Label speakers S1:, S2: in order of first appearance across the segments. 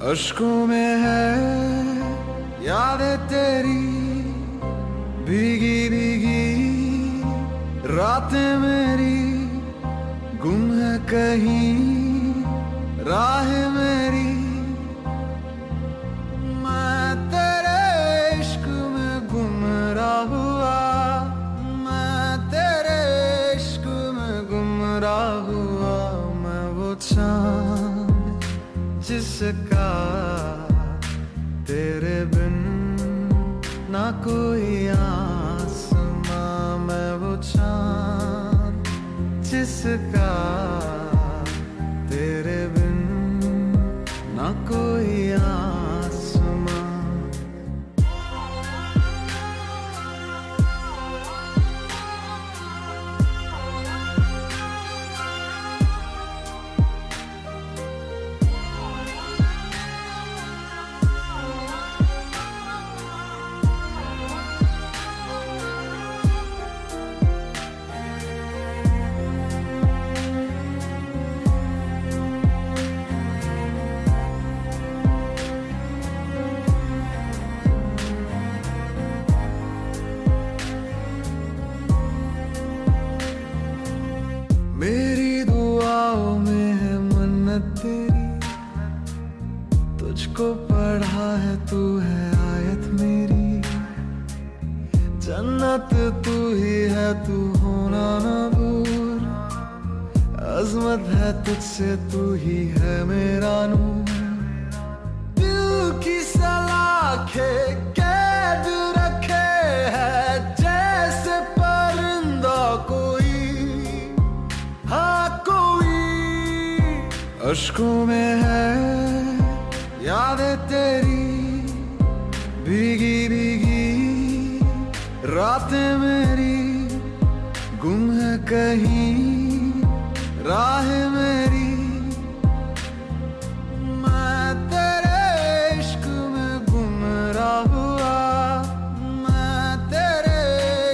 S1: अश्कों में है यादें तेरी, भीगी भीगी रातें मेरी, गुम है कहीं राह मेरी। मैं तेरे इश्क में गुमराह हुआ, मैं तेरे इश्क में गुमराह हुआ। मैं वो चाँद जिसका तेरे बिन ना कोई आसमां, मैं वो चाँद जिसका तेरे बिन ना कोई आसमां। मेरी दुआओं में है मन्नत तेरी, तुझको पढ़ा है तू है आयत मेरी। जन्नत तू ही है, तू होना ना दूर, अजमत है तुझसे, तू ही है मेरा नूर। दिल की सलाखें कैद रखे है जैसे परिंदा कोई, हाँ कोई। अश्कों में है यादें तेरी, भीगी भीगी रातें मेरी, गुम है कहीं राह मेरी। मैं तेरे इश्क में गुमराह हुआ, मैं तेरे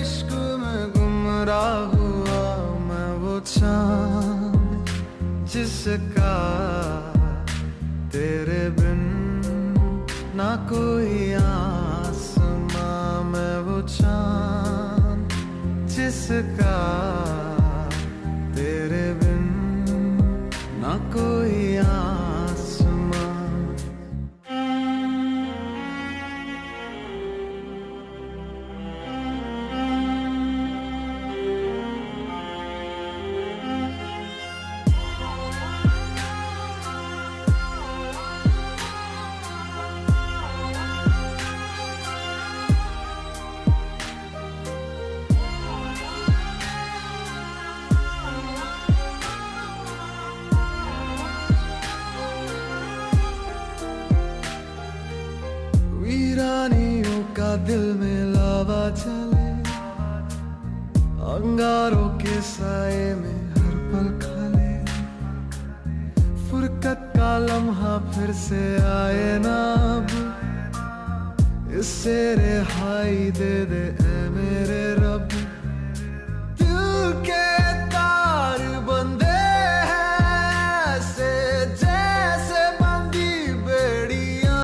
S1: इश्क में गुमराह हुआ। मैं वो चाँद जिसका तेरे बिन ना कोई आसमां, मैं वो चाँद जिसका तेरे बिन ना कोई आसमां। वीरानियों का दिल में लावा चले, अंगारों के साए में हर पल खले। फुरकत का लम्हा फिर से आए ना अब, इससे रिहाई दे दे ऐ मेरे रब। दिल के